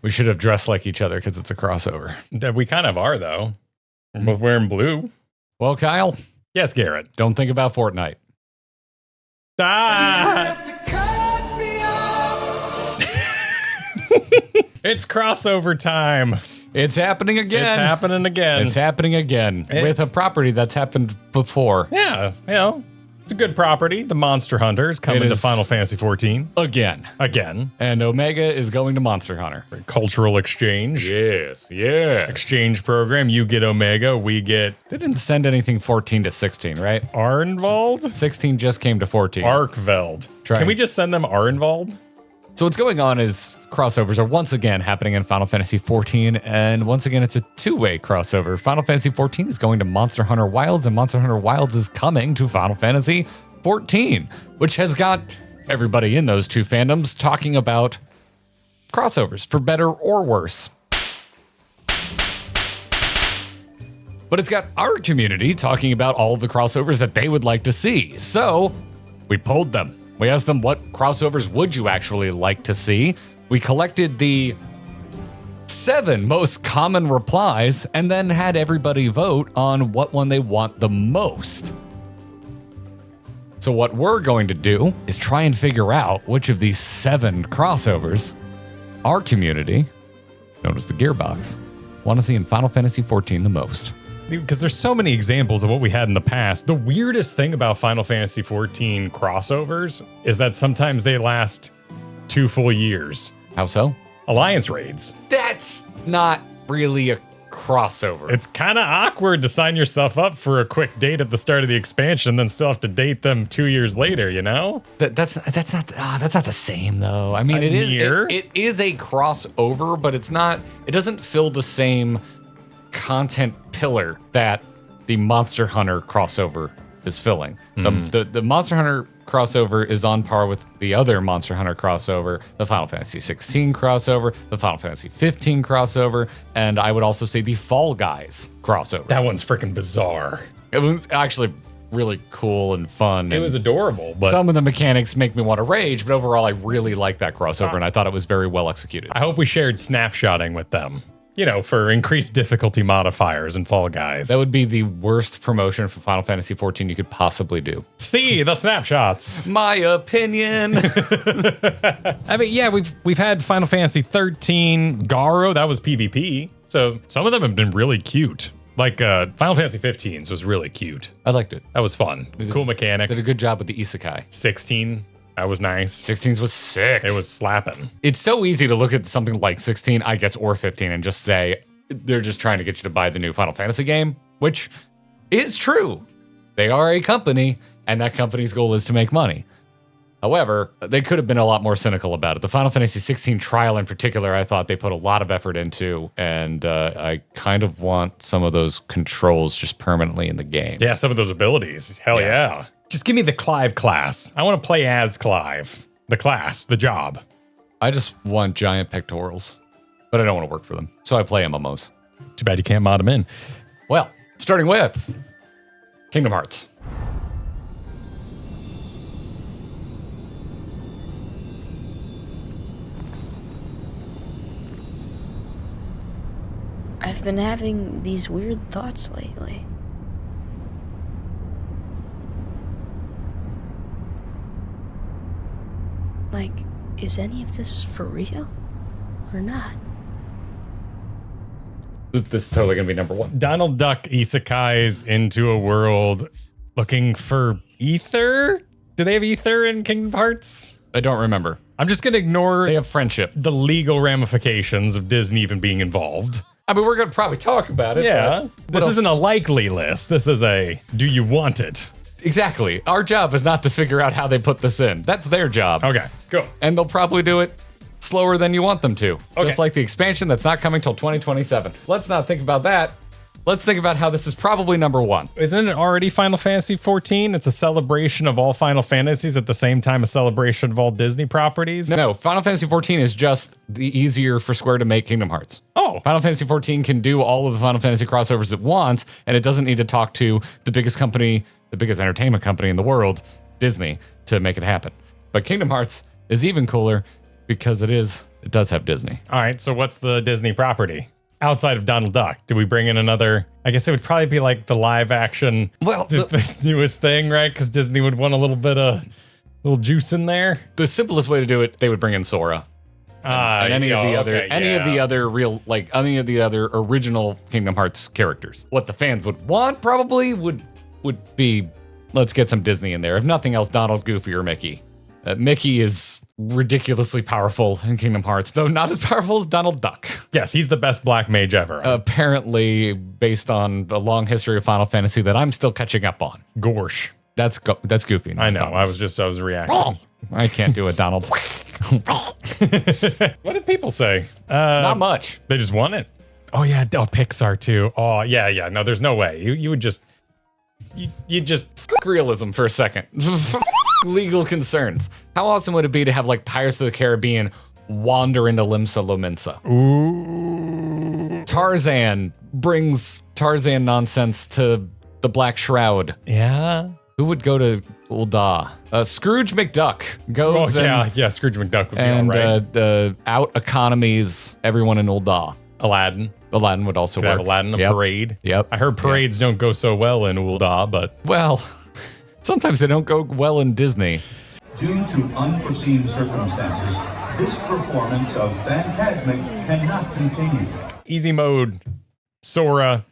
We should have dressed like each other because it's a crossover. That we kind of are, though. We're both wearing blue. Well, Kyle. Yes, Garrett. Don't think about Fortnite. Ah! It's crossover time. It's happening again. It's happening again. It's happening again with a property that's happened before. Yeah, it's a good property. The Monster Hunter is coming to Final Fantasy XIV. Again. And Omega is going to Monster Hunter. Cultural exchange. Yes. Exchange program. You get Omega, we get... They didn't send anything 14 to 16, right? Arnvald? 16 just came to 14. Arkveld. Can we just send them Arnvald? So what's going on is crossovers are once again happening in Final Fantasy XIV, and once again it's a two-way crossover. Final Fantasy XIV is going to Monster Hunter Wilds, and Monster Hunter Wilds is coming to Final Fantasy XIV, which has got everybody in those two fandoms talking about crossovers, for better or worse. But it's got our community talking about all of the crossovers that they would like to see. So we polled them. We asked them, what crossovers would you actually like to see? We collected the 7 most common replies and then had everybody vote on what one they want the most. So what we're going to do is try and figure out which of these 7 crossovers our community, known as the Gearbox, want to see in Final Fantasy XIV the most. Because there's so many examples of what we had in the past. The weirdest thing about Final Fantasy XIV crossovers is that sometimes they last 2 full years. How so? Alliance raids. That's not really a crossover. It's kind of awkward to sign yourself up for a quick date at the start of the expansion, then still have to date them 2 years later, you know? That's not the same though. I mean, it is a crossover, but it's not. It doesn't fill the same content pillar that the Monster Hunter crossover is filling. The Monster Hunter crossover is on par with the other Monster Hunter crossover, the Final Fantasy XVI crossover, the Final Fantasy XV crossover, and I would also say the Fall Guys crossover. That one's freaking bizarre. It was actually really cool and fun. It was adorable, but some of the mechanics make me want to rage, but overall I really like that crossover and I thought it was very well executed. I hope we shared snapshotting with them. You know, for increased difficulty modifiers and Fall Guys. That would be the worst promotion for Final Fantasy XIV you could possibly do. See the snapshots. My opinion. I mean, yeah, we've had Final Fantasy XIII, Garo, that was PvP. So some of them have been really cute. Like Final Fantasy XV was really cute. I liked it. That was fun. Cool mechanic. Did a good job with the isekai. 16. That was nice. 16's was sick. It was slapping. It's so easy to look at something like 16, I guess, or 15 and just say, they're just trying to get you to buy the new Final Fantasy game, which is true. They are a company, and that company's goal is to make money. However, they could have been a lot more cynical about it. The Final Fantasy XVI trial in particular, I thought they put a lot of effort into, and I kind of want some of those controls just permanently in the game. Yeah, some of those abilities. Hell yeah. Just give me the Clive class. I want to play as Clive. The class, the job. I just want giant pectorals, but I don't want to work for them. So I play MMOs. Too bad you can't mod them in. Well, starting with Kingdom Hearts. I've been having these weird thoughts lately. Like, is any of this for real or not? This is totally going to be number 1. Donald Duck isekais into a world looking for ether? Do they have ether in Kingdom Hearts? I don't remember. I'm just going to ignore They have friendship. the legal ramifications of Disney even being involved. I mean, we're going to probably talk about it. Yeah. This isn't a likely list. This is a do you want it? Exactly. Our job is not to figure out how they put this in. That's their job. Okay, cool. And they'll probably do it slower than you want them to. Okay. Just like the expansion that's not coming till 2027. Let's not think about that. Let's think about how this is probably number 1. Isn't it already Final Fantasy XIV? It's a celebration of all Final Fantasies at the same time a celebration of all Disney properties? No, Final Fantasy XIV is just the easier for Square to make Kingdom Hearts. Oh. Final Fantasy XIV can do all of the Final Fantasy crossovers it wants, and it doesn't need to talk to the biggest company, the biggest entertainment company in the world, Disney, to make it happen. But Kingdom Hearts is even cooler because it does have Disney. All right, so what's the Disney property? Outside of Donald Duck, do we bring in another? I guess it would probably be like the live action, the newest thing, right? Because Disney would want a little bit of little juice in there. The simplest way to do it, they would bring in Sora. And any of the other original Kingdom Hearts characters. What the fans would want probably would be, let's get some Disney in there. If nothing else, Donald, Goofy, or Mickey. Mickey is ridiculously powerful in Kingdom Hearts, though not as powerful as Donald Duck. Yes, he's the best black mage ever. Apparently, based on a long history of Final Fantasy that I'm still catching up on. Gorsh. That's Goofy. I know. Donald. I was reacting. I can't do it, Donald. What did people say? Not much. They just want it. Oh yeah, Pixar too. Oh yeah. No, there's no way. You would just Fuck realism for a second. Legal concerns. How awesome would it be to have like Pirates of the Caribbean wander into Limsa Lominsa? Ooh. Tarzan brings Tarzan nonsense to the Black Shroud. Yeah. Who would go to Ul'dah? Scrooge McDuck goes yeah, Scrooge McDuck would be and all right. Out economies everyone in Ul'dah. Aladdin would also could work. have Aladdin, a Yep. parade. Yep. I heard parades don't go so well in Ul'dah, but Well, sometimes they don't go well in Disney. Due to unforeseen circumstances, this performance of Phantasmic cannot continue. easy mode, Sora,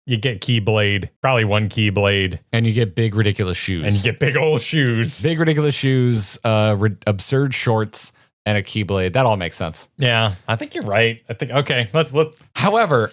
you get Keyblade, probably one Keyblade, And you get big, ridiculous shoes. and you get big old shoes. big, ridiculous shoes, absurd shorts, and a Keyblade. That all makes sense. Yeah, I think you're right. I think okay. Let's However,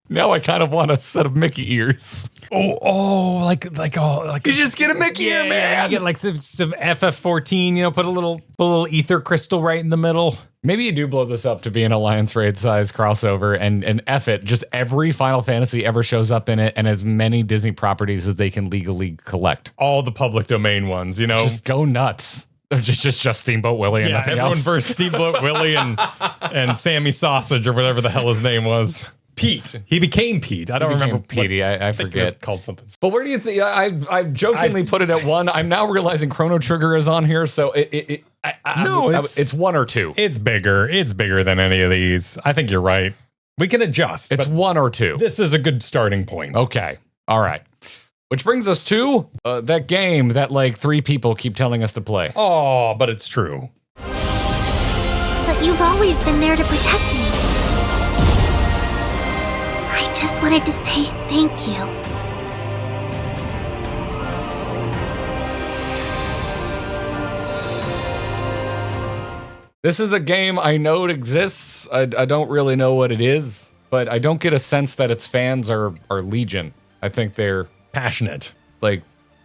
now I kind of want a set of Mickey ears. like You just get a Mickey ear, man. You get like some FF14. Put a little ether crystal right in the middle. Maybe you do blow this up to be an Alliance Raid size crossover and F it. Just every Final Fantasy ever shows up in it and as many Disney properties as they can legally collect. All the public domain ones, Just go nuts. Just Steamboat Willie and Yeah, nothing everyone else. versus Steamboat Willie and Sammy Sausage or whatever the hell his name was. Pete. He became Pete. I don't remember. Petey. I think he was forget. called something. But where do you think? I've jokingly put it at 1. I'm now realizing Chrono Trigger is on here, so it's 1 or 2. It's bigger. It's bigger than any of these. I think you're right. We can adjust. It's but 1 or 2. this is a good starting point. Okay. All right. Which brings us to that game that like 3 people keep telling us to play. Oh, but it's true. But you've always been there to protect me. I just wanted to say thank you. This is a game I know it exists. I don't really know what it is, but I don't get a sense that its fans are legion. I think they're Passionate. like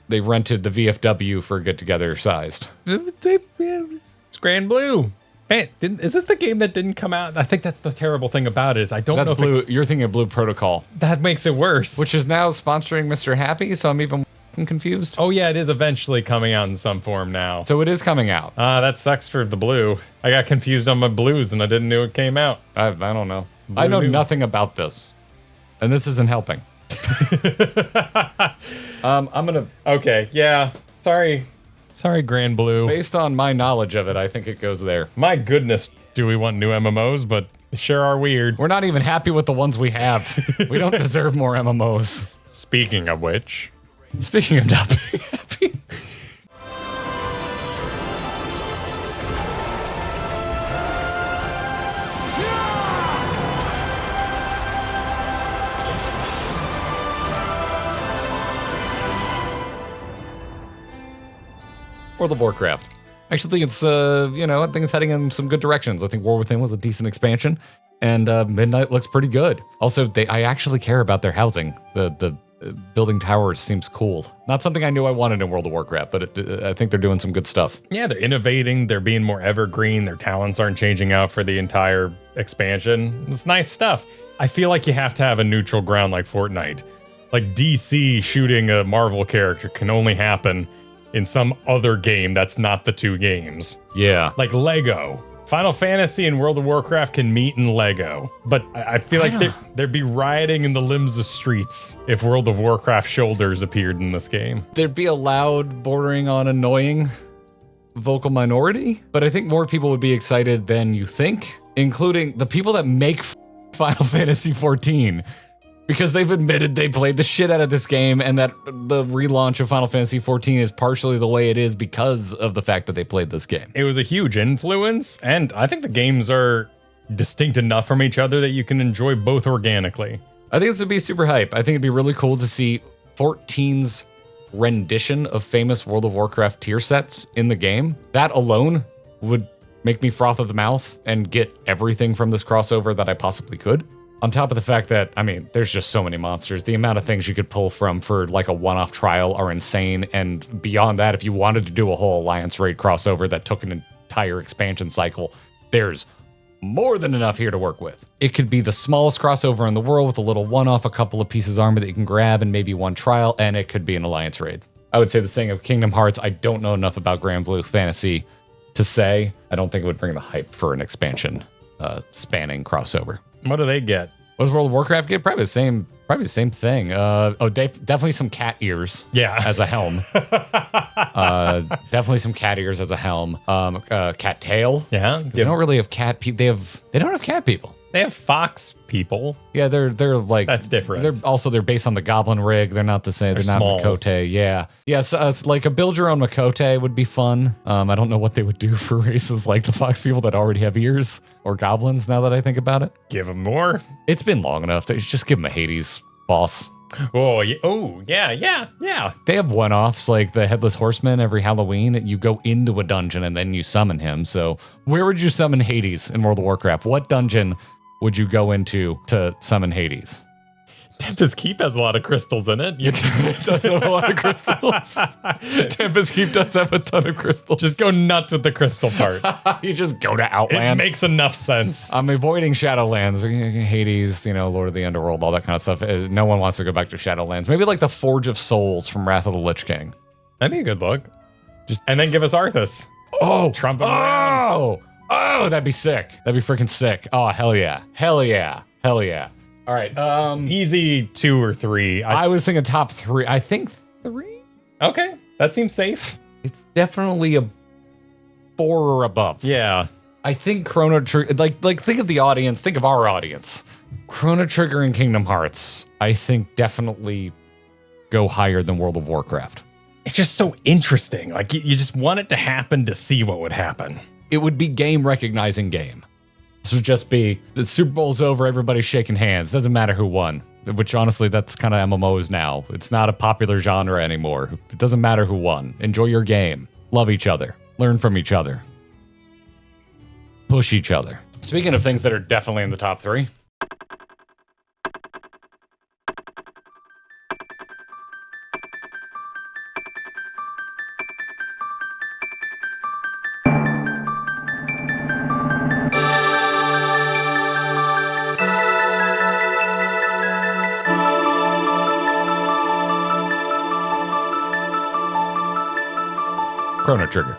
they rented the VFW for a get-together sized. It's Granblue. Hey, is this the game that didn't come out? I think that's the terrible thing about it is I don't That's know Blue. You're thinking of Blue Protocol, that makes it worse. which is now sponsoring Mr. Happy, so I'm even confused. oh yeah, it is eventually coming out in some form now. So it is coming out. That sucks for the blue. I got confused on my blues and I didn't know it came out. I don't know. I know Blue. nothing about this, and this isn't helping. I'm gonna, Okay, yeah. Sorry, Granblue. based on my knowledge of it, I think it goes there. My goodness, do we want new MMOs? But they sure are weird. We're not even happy with the ones we have. We don't deserve more MMOs. Speaking of which, Speaking of not being happy. World of Warcraft. I actually think it's, I think it's heading in some good directions. I think War Within was a decent expansion, and Midnight looks pretty good. Also, I actually care about their housing. The building towers seems cool. Not something I knew I wanted in World of Warcraft, but I think they're doing some good stuff. yeah, they're innovating. They're being more evergreen. Their talents aren't changing out for the entire expansion. It's nice stuff. I feel like you have to have a neutral ground like Fortnite. Like DC shooting a Marvel character can only happen in some other game that's not the 2 games. Yeah. Like Lego. Final Fantasy and World of Warcraft can meet in Lego. But I feel like there'd be rioting in the limbs of streets if World of Warcraft shoulders appeared in this game. There'd be a loud, bordering on annoying vocal minority, but I think more people would be excited than you think, including the people that make Final Fantasy XIV, because they've admitted they played the shit out of this game and that the relaunch of Final Fantasy XIV is partially the way it is because of the fact that they played this game. It was a huge influence, and I think the games are distinct enough from each other that you can enjoy both organically. I think this would be super hype. I think it'd be really cool to see 14's rendition of famous World of Warcraft tier sets in the game. That alone would make me froth at the mouth and get everything from this crossover that I possibly could. On top of the fact that, I mean, there's just so many monsters. The amount of things you could pull from for like a one-off trial are insane. And beyond that, if you wanted to do a whole Alliance raid crossover that took an entire expansion cycle, there's more than enough here to work with. It could be the smallest crossover in the world with a little one-off, a couple of pieces of armor that you can grab, and maybe one trial, and it could be an Alliance raid. I would say the same of Kingdom Hearts. I don't know enough about Granblue Fantasy to say. I don't think it would bring the hype for an expansion spanning crossover. What do they get? What does World of Warcraft get? Probably the same thing. Definitely some cat ears. Yeah. As a helm. Definitely some cat ears as a helm. Cat tail. Yeah. They don't really have cat people. They don't have cat people. They have fox people. Yeah, they're like That's different. They're based on the goblin rig. They're not the same. They're not small. Makote. Yeah. Yes, it's like a build your own Makote would be fun. I don't know what they would do for races like the fox people that already have ears or goblins. Now that I think about it, Give them more. it's been long enough. They should just give them a Hades boss. Oh, yeah. They have one-offs like the Headless Horseman every Halloween. You go into a dungeon and then you summon him. So where would you summon Hades in World of Warcraft? What dungeon would you go into to summon Hades? Tempest Keep has a lot of crystals in it. It does have a lot of crystals. Tempest Keep does have a ton of crystals. Just go nuts with the crystal part. You just go to It Outland. makes enough sense. I'm avoiding Shadowlands, Hades, Lord of the Underworld, all that kind of stuff. No one wants to go back to Shadowlands. Maybe like the Forge of Souls from Wrath of the Lich King. That'd be a good look. And then give us Arthas. Oh, Trumpet around. Oh, that'd be sick. That'd be freaking sick. Oh, hell yeah. Hell yeah. Hell yeah. All right. Easy 2 or 3. I was thinking top 3. I think 3? Okay, that seems safe. It's definitely a 4 or above. Yeah. I think Chrono Trigger, like think of the audience, think of our audience. Chrono Trigger and Kingdom Hearts, I think definitely go higher than World of Warcraft. It's just so interesting. Like, you just want it to happen to see what would happen. It would be game recognizing game. This would just be, the Super Bowl's over, everybody's shaking hands. Doesn't matter who won. Which honestly, that's kind of MMOs now. It's not a popular genre anymore. It doesn't matter who won. Enjoy your game. Love each other. Learn from each other. Push each other. Speaking of things that are definitely in the top 3. Chrono Trigger.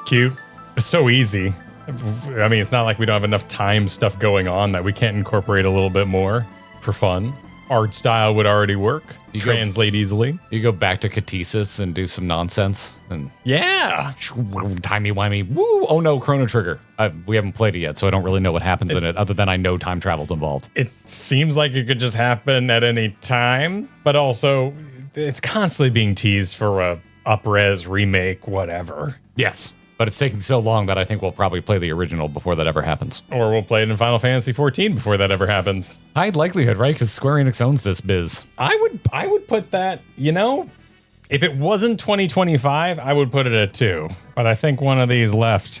Cute. It's so easy. I mean, it's not like we don't have enough time stuff going on that we can't incorporate a little bit more for fun. Art style would already work. Translate easily. You go back to Catesis and do some nonsense and Yeah. timey-wimey. Woo! Oh no, Chrono Trigger. We haven't played it yet, so I don't really know what happens in it, other than I know time travel's involved. It seems like it could just happen at any time, but also it's constantly being teased for a up-res remake, whatever. Yes, but it's taking so long that I think we'll probably play the original before that ever happens. Or we'll play it in Final Fantasy XIV before that ever happens. High likelihood, right? Because Square Enix owns this biz. I would put that, if it wasn't 2025, I would put it at 2. But I think one of these left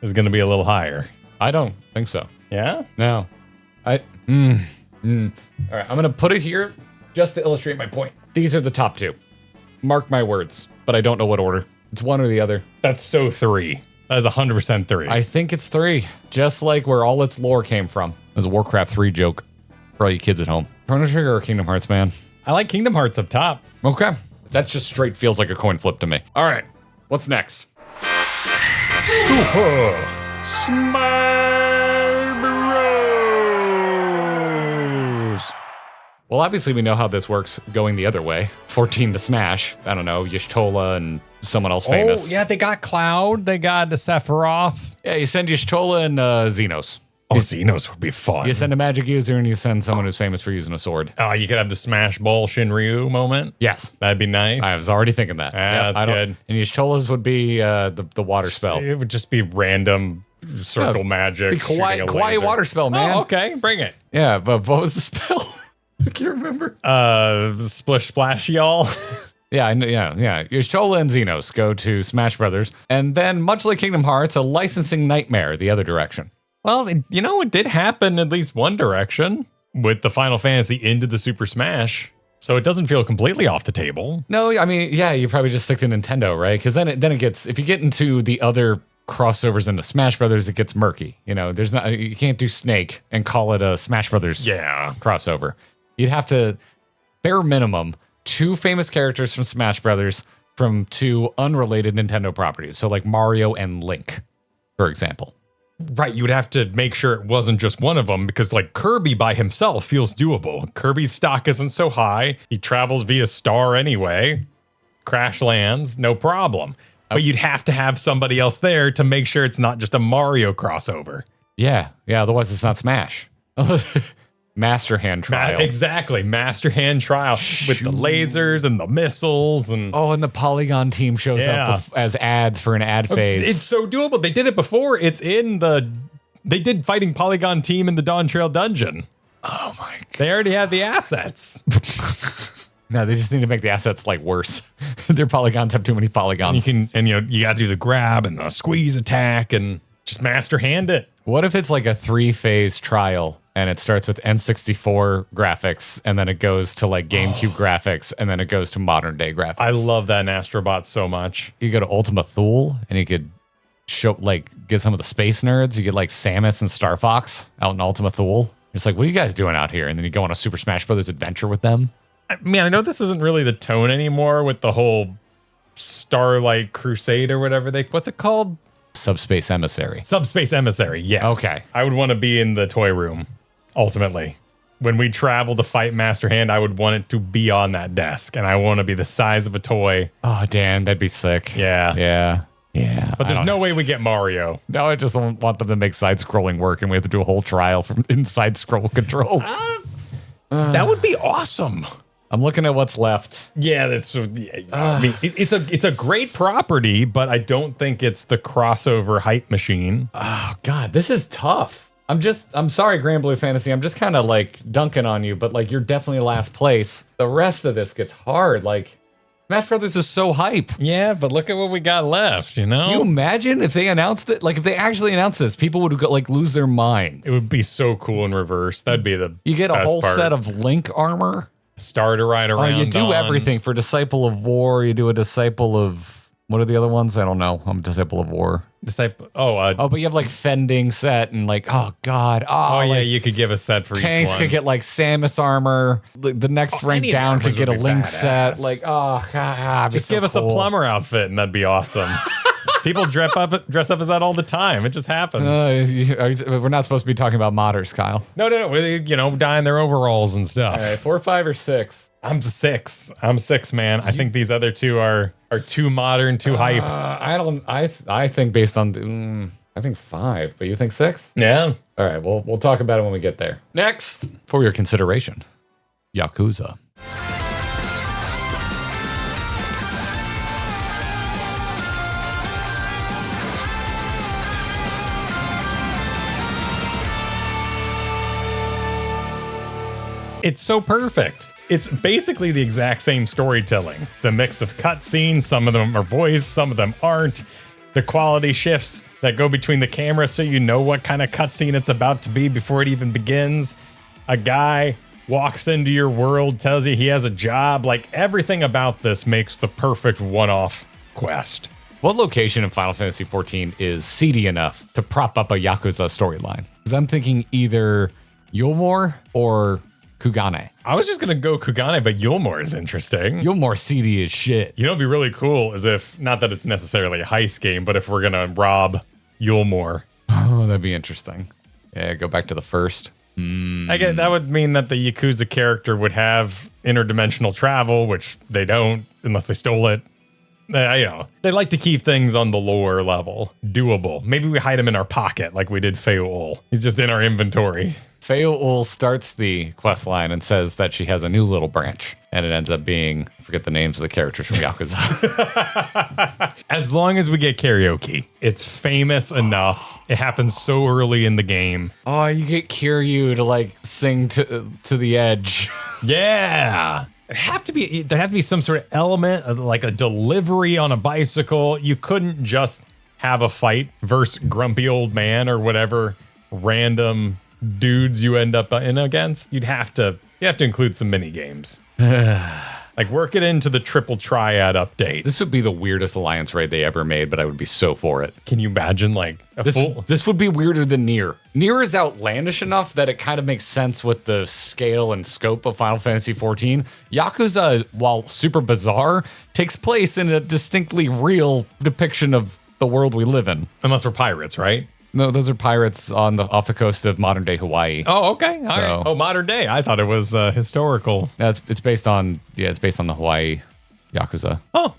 is going to be a little higher. I don't think so. Yeah? No. All right, I'm going to put it here just to illustrate my point. These are the top 2. Mark my words, but I don't know what order. It's one or the other. That's so 3. That is 100% 3. I think it's 3, just like where all its lore came from. It was a Warcraft 3 joke for all you kids at home. Chrono Trigger or Kingdom Hearts, man? I like Kingdom Hearts up top. Okay. That just straight feels like a coin flip to me. All right. What's next? Super Smash Bros. Well, obviously we know how this works going the other way. 14 to Smash. I don't know, Y'shtola and someone else famous. Oh, yeah, they got Cloud. They got Sephiroth. Yeah, you send Y'shtola and Xenos. Oh, Xenos would be fun. You send a magic user and you send someone who's famous for using a sword. Oh, you could have the Smash Ball Shinryu moment. Yes. That'd be nice. I was already thinking that. That's good. And Y'shtola's would be the water spell. It would just be random circle magic. Be kawaii water spell, man. Oh, okay, bring it. Yeah, but what was the spell? I can't remember. Splish Splash y'all. Yeah, Y'shtola and Xenos go to Smash Brothers, and then, much like Kingdom Hearts, a licensing nightmare the other direction. Well, it did happen at least one direction with the Final Fantasy into the Super Smash, so it doesn't feel completely off the table. No, I mean, yeah, you probably just stick to Nintendo, right? Because then it gets, if you get into the other crossovers into Smash Brothers, it gets murky. You can't do Snake and call it a Smash Brothers crossover. You'd have to, bare minimum, 2 famous characters from Smash Brothers from 2 unrelated Nintendo properties. So like Mario and Link, for example. Right, you would have to make sure it wasn't just one of them, because like Kirby by himself feels doable. Kirby's stock isn't so high. He travels via star anyway. Crash lands, no problem. But you'd have to have somebody else there to make sure it's not just a Mario crossover. Yeah, otherwise it's not Smash. Master Hand Trial. Exactly, Master Hand Trial with the lasers and the missiles and and the Polygon team shows up as ads for an ad phase. It's so doable. They did it before. They did fighting Polygon team in the Dawn Trail dungeon. Oh my god. They already had the assets. No, they just need to make the assets like worse. Their polygons have too many polygons. You got to do the grab and the squeeze attack and just master hand it. What if it's like a 3-phase trial and it starts with N64 graphics and then it goes to like GameCube graphics and then it goes to modern day graphics? I love that in Astrobot so much. You go to Ultima Thule and you could get some of the space nerds. You get like Samus and Star Fox out in Ultima Thule. It's like, what are you guys doing out here? And then you go on a Super Smash Brothers adventure with them. I mean, I know this isn't really the tone anymore with the whole Starlight Crusade or whatever what's it called? Subspace Emissary. Subspace Emissary, yes. Okay. I would want to be in the toy room, ultimately. When we travel to fight Master Hand, I would want it to be on that desk, and I want to be the size of a toy. Oh, damn, that'd be sick. Yeah. But there's no way we get Mario. No, I just don't want them to make side-scrolling work, and we have to do a whole trial from inside scroll controls. That would be awesome. I'm looking at what's left. Yeah, I mean, it's a great property, but I don't think it's the crossover hype machine. Oh God, this is tough. I'm sorry, Granblue Fantasy. I'm just kind of like dunking on you, but like you're definitely last place. The rest of this gets hard. Like Smash Brothers is so hype. Yeah, but look at what we got left. You know, you imagine if they announced it, like if they actually announced this, people would go, like lose their minds. It would be so cool in reverse. That'd be the you get a best whole part. set of Link armor. Star to ride around. You do everything for Disciple of War. You do a Disciple of what are the other ones? I don't know. I'm a Disciple of War. But you have like fending set and like you could give a set for tanks each one. could get like Samus armor. The next rank down could get a Link set. Like just give us a plumber outfit and that'd be awesome. People dress up as that all the time. It just happens. We're not supposed to be talking about modders, Kyle. No. Dyeing their overalls and stuff. All right, 4, 5, or 6. I'm 6. I'm 6, man. I think these other two are too modern, too hype. I think based on I think 5, but you think 6? Yeah. All right, we'll talk about it when we get there. Next, for your consideration, Yakuza. It's so perfect. It's basically the exact same storytelling. The mix of cutscenes, some of them are voiced, some of them aren't. The quality shifts that go between the cameras so you know what kind of cutscene it's about to be before it even begins. A guy walks into your world, tells you he has a job. Like everything about this makes the perfect one-off quest. What location in Final Fantasy XIV is seedy enough to prop up a Yakuza storyline? Because I'm thinking either Yulmore or Kugane. I was just going to go Kugane, but Yulmore is interesting. Yulmore seedy as shit. You know what'd be really cool is if, not that it's necessarily a heist game, but if we're going to rob Yulmore. Oh, that'd be interesting. Yeah, go back to the first. I guess that would mean that the Yakuza character would have interdimensional travel, which they don't unless they stole it. They like to keep things on the lore level, doable. Maybe we hide him in our pocket like we did Feoul. He's just in our inventory. Feoul starts the quest line and says that she has a new little branch, and it ends up being, I forget the names of the characters from Yakuza. As long as we get karaoke, it's famous enough. It happens so early in the game. Oh, you get Kiryu to like sing to the edge. Yeah. There'd have to be some sort of element of like a delivery on a bicycle. You couldn't just have a fight versus grumpy old man or whatever random dudes you end up in against. You have to include some mini games. Like work it into the triple triad update. This would be the weirdest alliance raid they ever made, but I would be so for it. Can you imagine like This would be weirder than Nier. Nier is outlandish enough that it kind of makes sense with the scale and scope of Final Fantasy XIV. Yakuza, while super bizarre, takes place in a distinctly real depiction of the world we live in. Unless we're pirates, right? No, those are pirates off the coast of modern day Hawaii. Oh, okay. All right. Oh, modern day. I thought it was historical. Yeah, it's based on the Hawaii Yakuza. Oh,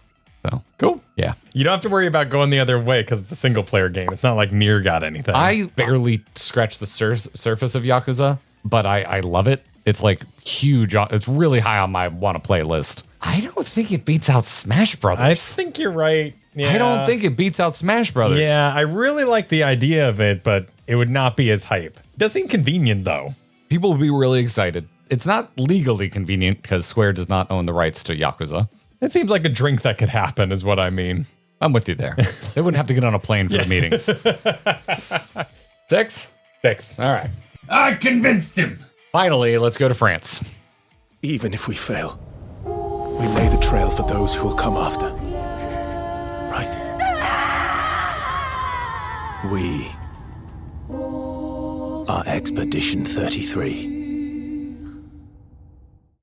so cool. Yeah. You don't have to worry about going the other way because it's a single player game. It's not like Nier got anything. I barely scratched the surface of Yakuza, but I love it. It's like huge. It's really high on my want to play list. I don't think it beats out Smash Brothers. I think you're right. Yeah. I don't think it beats out Smash Brothers. Yeah, I really like the idea of it, but it would not be as hype. It does seem convenient, though. People would be really excited. It's not legally convenient because Square does not own the rights to Yakuza. It seems like a drink that could happen, is what I mean. I'm with you there. They wouldn't have to get on a plane for the meetings. 6? 6. All right. I convinced him. Finally, let's go to France. Even if we fail, we lay the trail for those who will come after. Right. We are Expedition 33.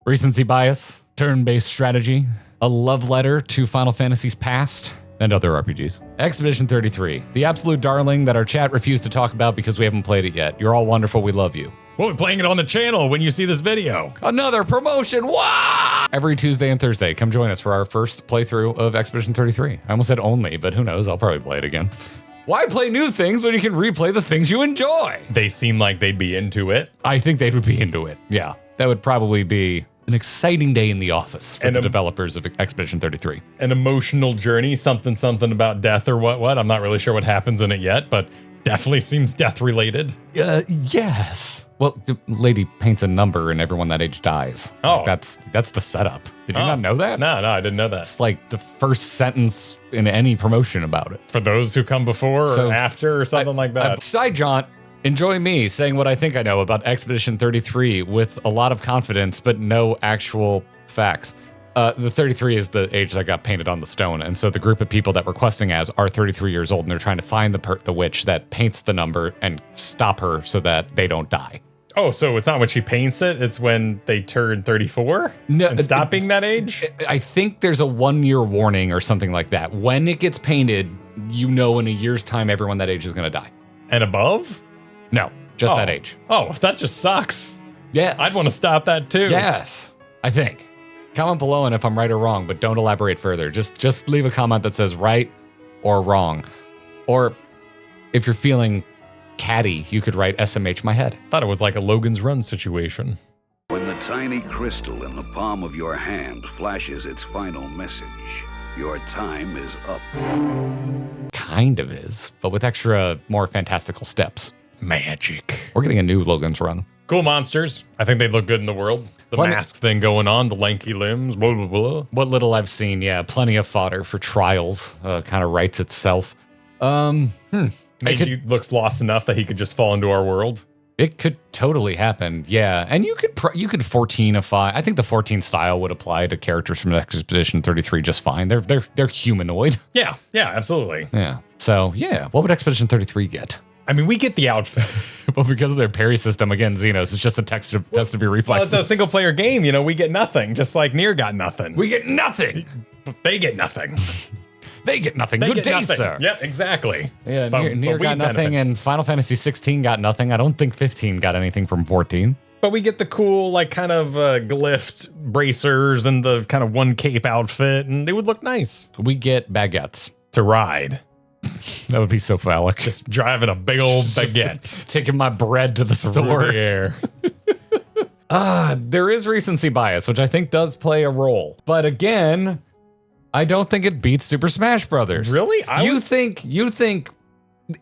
Recency bias, turn-based strategy, a love letter to Final Fantasy's past, and other RPGs. Expedition 33, the absolute darling that our chat refused to talk about because we haven't played it yet. You're all wonderful, we love you. We'll be playing it on the channel when you see this video. Another promotion, wow! Every Tuesday and Thursday, come join us for our first playthrough of Expedition 33. I almost said only, but who knows, I'll probably play it again. Why play new things when you can replay the things you enjoy? They seem like they'd be into it. I think they would be into it, yeah. That would probably be an exciting day in the office for the developers of Expedition 33. An emotional journey, something about death or what. I'm not really sure what happens in it yet, but definitely seems death related. Yes. Well, the lady paints a number and everyone that age dies. Oh. Like, that's the setup. Did you not know that? No, I didn't know that. It's like the first sentence in any promotion about it. For those who come before or after or something like that. Side jaunt. Enjoy me saying what I think I know about Expedition 33 with a lot of confidence, but no actual facts. The 33 is the age that got painted on the stone, and so the group of people that we're questing as are 33 years old, and they're trying to find the witch that paints the number and stop her so that they don't die. Oh, so it's not when she paints it, it's when they turn 34? No, and stop being that age? I think there's a 1-year warning or something like that. When it gets painted, you know in a year's time everyone that age is going to die. And above? No, just that age. Oh, that just sucks. Yes. I'd want to stop that too. Yes, I think. Comment below and if I'm right or wrong, but don't elaborate further. Just leave a comment that says right or wrong. Or if you're feeling catty, you could write SMH my head. Thought it was like a Logan's Run situation. When the tiny crystal in the palm of your hand flashes its final message, your time is up. Kind of is, but with extra, more fantastical steps. Magic. We're getting a new Logan's Run. Cool monsters. I think they look good in the world. The mask thing going on, the lanky limbs, blah, blah, blah. What little I've seen, yeah, plenty of fodder for trials. Kind of writes itself. Maybe looks lost enough that he could just fall into our world. It could totally happen, yeah. And you could 14ify. I think the 14 style would apply to characters from Expedition 33 just fine. They're humanoid. Yeah, absolutely. Yeah. So yeah, what would Expedition 33 get? I mean, we get the outfit. Well, because of their parry system, again, Xenos, it's just a test of your reflexes. Well, it's a single player game, we get nothing, just like Nier got nothing. We get nothing. They get nothing. They get nothing. Good day, sir. Yep, exactly. Yeah, Nier got nothing, and Final Fantasy 16 got nothing. I don't think 15 got anything from 14. But we get the cool, like, kind of glyphed bracers and the kind of one cape outfit, and they would look nice. We get baguettes. To ride. That would be so phallic. Just driving a big old baguette. Taking my bread to the store. Through the air. There is recency bias, which I think does play a role. But again, I don't think it beats Super Smash Brothers. Really? You think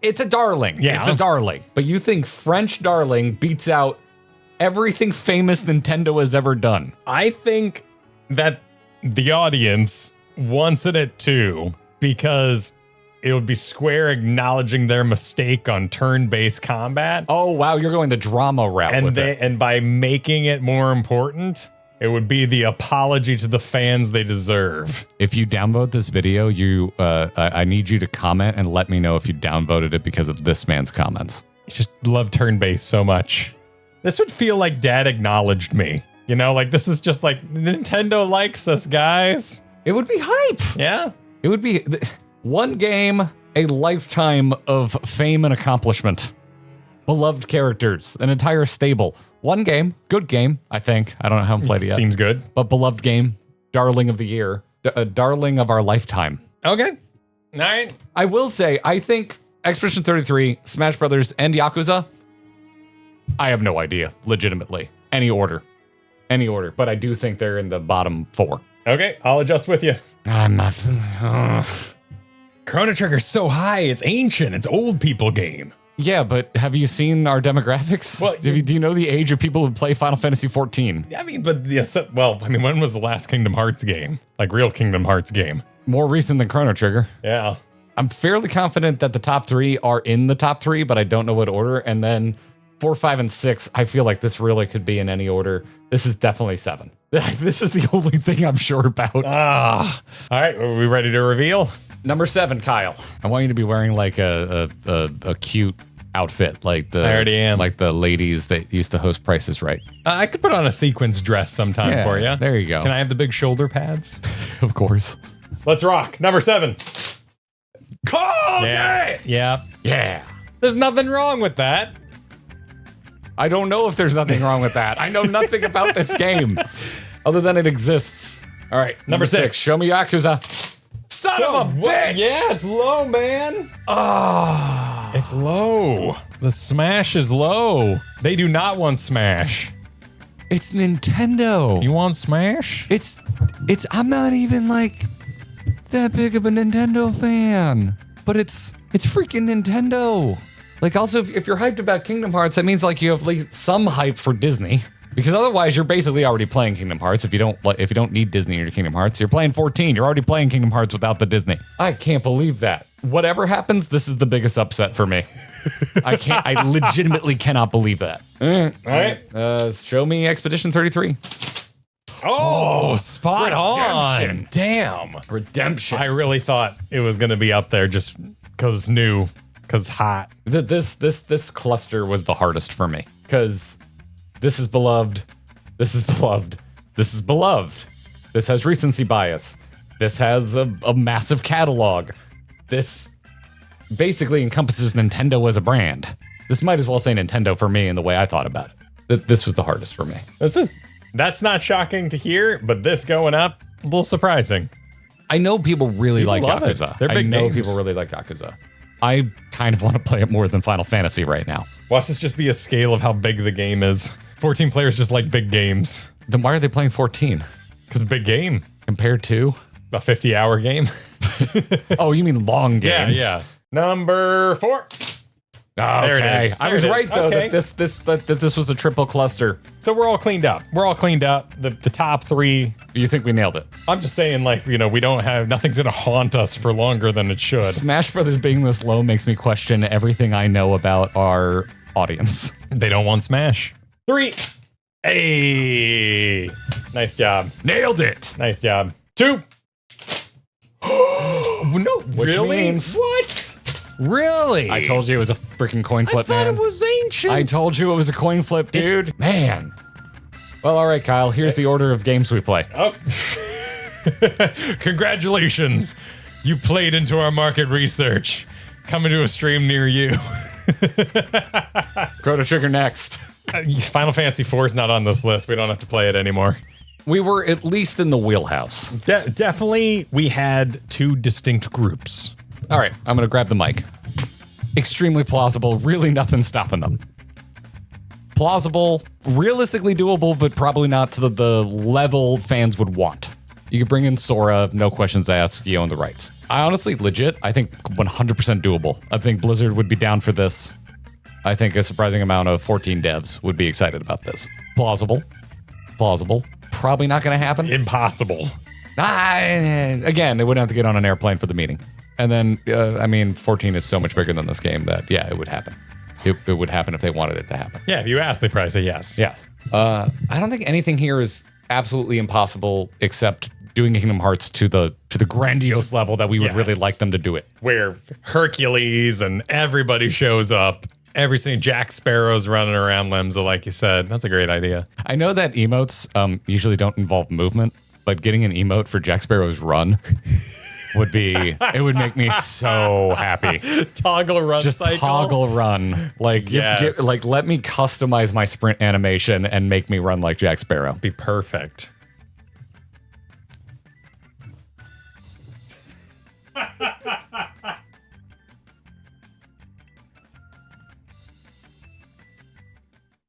it's a darling. Yeah. It's a darling. But you think French darling beats out everything famous Nintendo has ever done. I think that the audience wants it at 2 because it would be Square acknowledging their mistake on turn-based combat. Oh, wow, you're going the drama route with it. And by making it more important, it would be the apology to the fans they deserve. If you downvote this video, I need you to comment and let me know if you downvoted it because of this man's comments. I just love turn-based so much. This would feel like Dad acknowledged me. You know, like this is just like Nintendo likes us, guys. It would be hype. Yeah. It would be one game, a lifetime of fame and accomplishment. Beloved characters, an entire stable. One game, good game, I think. I don't know how I'm played it yet. Seems good. But beloved game, darling of the year, darling of our lifetime. Okay. All right. I will say, I think Expedition 33, Smash Brothers, and Yakuza, I have no idea, legitimately. Any order. But I do think they're in the bottom 4. Okay, I'll adjust with you. I'm not... Chrono Trigger's so high, it's ancient, it's old people game. Yeah, but have you seen our demographics? Well, do you know the age of people who play Final Fantasy XIV? I mean, but when was the last Kingdom Hearts game? Like real Kingdom Hearts game? More recent than Chrono Trigger. Yeah. I'm fairly confident that the top 3 are in the top 3, but I don't know what order. And then 4, 5, and 6, I feel like this really could be in any order. This is definitely 7. This is the only thing I'm sure about. All right, are we ready to reveal? Number 7, Kyle. I want you to be wearing like a cute outfit, like I already am. like the ladies that used to host Prices Right. I could put on a sequins dress sometime for you. There you go. Can I have the big shoulder pads? Of course. Let's rock. Number 7. Call Yeah. Yeah. Yeah. There's nothing wrong with that. I don't know if there's nothing wrong with that. I know nothing about this game other than it exists. All right, number 6. Show me Yakuza. Son of a bitch! Yeah, it's low, man. Oh, it's low. The Smash is low. They do not want Smash. It's Nintendo. You want Smash? It's I'm not even like that big of a Nintendo fan, but it's freaking Nintendo. Like also if you're hyped about Kingdom Hearts, that means like you have like some hype for Disney. Because otherwise, you're basically already playing Kingdom Hearts. If you don't need Disney in your Kingdom Hearts, you're playing 14. You're already playing Kingdom Hearts without the Disney. I can't believe that. Whatever happens, this is the biggest upset for me. I legitimately cannot believe that. All right. Show me Expedition 33. Oh, spot redemption. on. Damn. Redemption. I really thought it was going to be up there just because it's new, because it's hot. This cluster was the hardest for me because this is beloved. This is beloved. This is beloved. This has recency bias. This has a massive catalog. This basically encompasses Nintendo as a brand. This might as well say Nintendo for me in the way I thought about it. This was the hardest for me. That's not shocking to hear, but this going up, a little surprising. I know people really like love it. Yakuza. They're big I know games. people really like Yakuza. I kind of want to play it more than Final Fantasy right now. Watch this just be a scale of how big the game is. 14 players just like big games. Then why are they playing 14? Because big game. Compared to? A 50-hour game. Oh, you mean long games? Yeah. Number 4. There it is. I was right though that this was a triple cluster. So we're all cleaned up. The top 3. You think we nailed it? I'm just saying, like, we don't have nothing's gonna haunt us for longer than it should. Smash Brothers being this low makes me question everything I know about our audience. They don't want Smash. 3. Hey, nice job. Nailed it. Nice job. 2. No, Which really? means- What? Really? I told you it was a freaking coin flip, man. it was ancient. I told you it was a coin flip, dude. Man. Well, all right, Kyle. Here's the order of games we play. Oh. Congratulations. You played into our market research. Coming to a stream near you. Chrono Trigger next. Final Fantasy IV is not on this list. We don't have to play it anymore. We were at least in the wheelhouse. Definitely, we had two distinct groups. All right, I'm going to grab the mic. Extremely plausible. Really nothing stopping them. Plausible, realistically doable, but probably not to the level fans would want. You could bring in Sora, no questions asked, you own the rights. I honestly, legit, I think 100% doable. I think Blizzard would be down for this. I think a surprising amount of 14 devs would be excited about this. Plausible. Probably not going to happen. Impossible. Again, they wouldn't have to get on an airplane for the meeting. And then, 14 is so much bigger than this game that, yeah, it would happen. It would happen if they wanted it to happen. Yeah, if you ask, they probably say yes. Yes. I don't think anything here is absolutely impossible except doing Kingdom Hearts to the grandiose level that we would really like them to do it. Where Hercules and everybody shows up. Every single Jack Sparrow's running around Lemza, like you said. That's a great idea. I know that emotes usually don't involve movement, but getting an emote for Jack Sparrow's run would make me so happy. Toggle run Just cycle. toggle run. Like, Yes. let me customize my sprint animation and make me run like Jack Sparrow. Be perfect.